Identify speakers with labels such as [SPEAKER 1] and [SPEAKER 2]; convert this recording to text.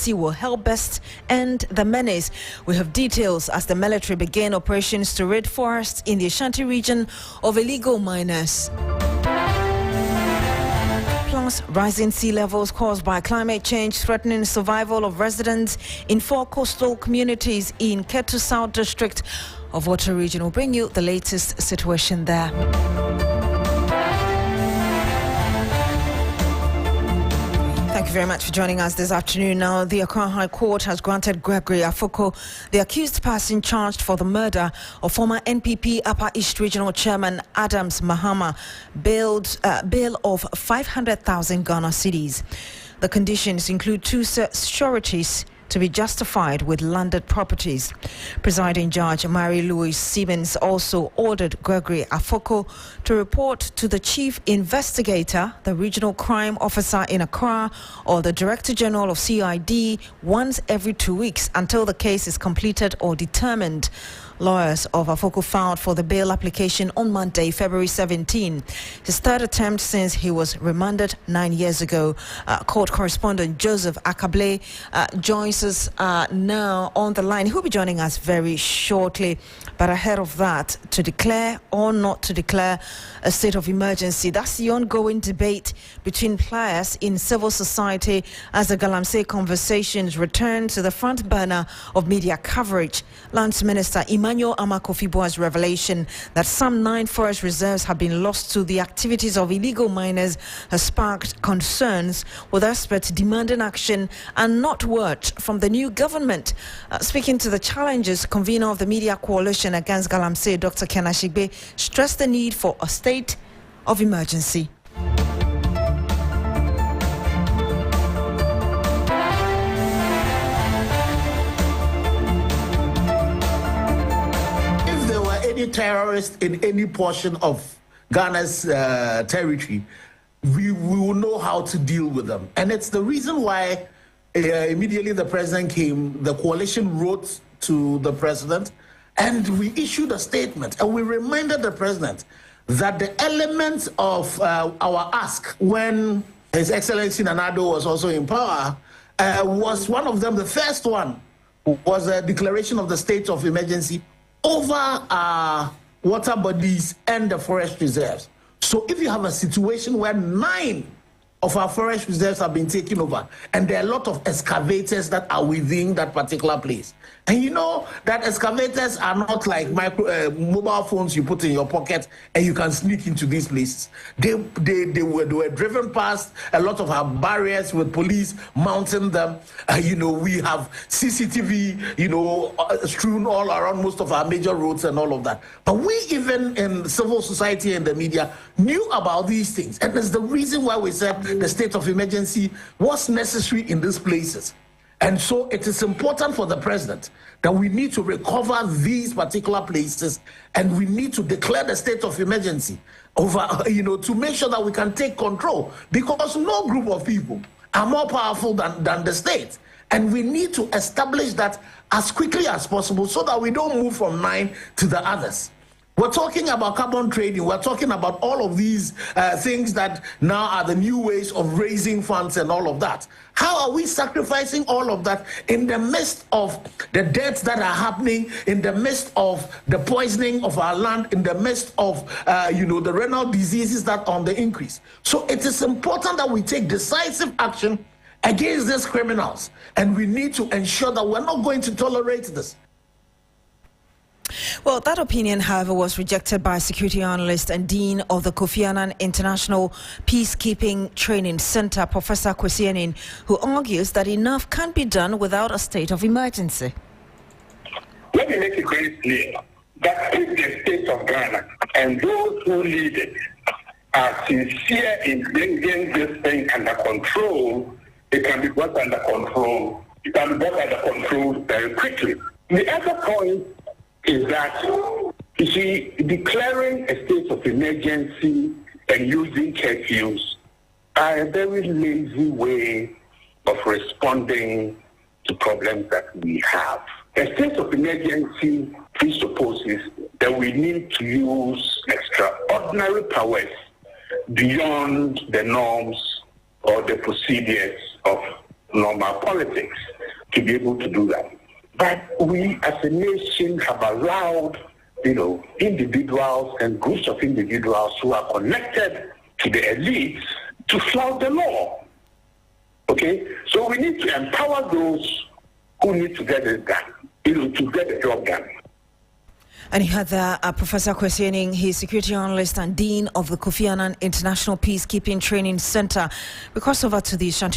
[SPEAKER 1] emergency will help best end the menace. We have details as the military began operations to rid forests in the Ashanti region of illegal miners. Plus, rising sea levels caused by climate change threatening survival of residents in 4 coastal communities in Ketu South District of Water Region. Will bring you the latest situation there. Thank you very much for joining us this afternoon. Now, the Accra High Court has granted Gregory Afoko, the accused person charged for the murder of former NPP Upper East Regional Chairman Adams Mahama, bail of 500,000 Ghana cedis. The conditions include 2 sureties to be justified with landed properties. Presiding Judge Mary Louise Siemens also ordered Gregory Afoko to report to the Chief Investigator, the Regional Crime Officer in Accra, or the Director General of CID once every 2 weeks until the case is completed or determined. Lawyers of Afoko filed for the bail application on Monday, February 17. His 3rd attempt since he was remanded 9 years ago. Court correspondent Joseph Akable joins us now on the line. He'll be joining us very shortly. But ahead of that, to declare or not to declare a state of emergency, that's the ongoing debate between players in civil society as the Galamsey conversations return to the front burner of media coverage. Lands Minister Emmanuel Amakofiboa's revelation that some 9 forest reserves have been lost to the activities of illegal miners has sparked concerns, with experts demanding action and not word from the new government. Speaking to the challenges, convener of the Media Coalition Against Galamsey, Dr. Kenashigbe, stressed the need for a state of emergency.
[SPEAKER 2] Terrorists in any portion of Ghana's territory, we will know how to deal with them. And it's the reason why immediately the president came, the coalition wrote to the president and we issued a statement and we reminded the president that the elements of our ask when His Excellency Nana Addo was also in power was one of them. The first one was a declaration of the state of emergency over our water bodies and the forest reserves. So if you have a situation where 9 of our forest reserves have been taken over and there are a lot of excavators that are within that particular place, and you know that excavators are not like mobile phones you put in your pocket and you can sneak into these places. They were driven past a lot of our barriers with police mounting them. We have CCTV, strewn all around most of our major roads and all of that. But we, even in civil society and the media, knew about these things. And that's the reason why we said the state of emergency was necessary in these places. And so it is important for the president that we need to recover these particular places and we need to declare the state of emergency over, to make sure that we can take control, because no group of people are more powerful than the state. And we need to establish that as quickly as possible so that we don't move from 9 to the others. We're talking about carbon trading. We're talking about all of these things that now are the new ways of raising funds and all of that. How are we sacrificing all of that in the midst of the deaths that are happening, in the midst of the poisoning of our land, in the midst of, the renal diseases that are on the increase? So it is important that we take decisive action against these criminals. And we need to ensure that we're not going to tolerate this.
[SPEAKER 1] Well, that opinion, however, was rejected by security analyst and dean of the Kofi Annan International Peacekeeping Training Center, Professor Kwesi Anin, who argues that enough can't be done without a state of emergency.
[SPEAKER 3] Let me make it very clear that if the state of Ghana and those who lead it are sincere in bringing this thing under control, it can be brought under control. It can be brought under control very quickly. The other point is that, you see, declaring a state of emergency and using curfews are a very lazy way of responding to problems that we have. A state of emergency presupposes that we need to use extraordinary powers beyond the norms or the procedures of normal politics. to be able to do that. But we as a nation have allowed, individuals and groups of individuals who are connected to the elites to flout the law. Okay? So we need to empower those who need to get it done, to get the job done.
[SPEAKER 1] And he had Professor Kwesi Ening, he's security analyst and dean of the Kofi Annan International Peacekeeping Training Center. We cross over to the Shanti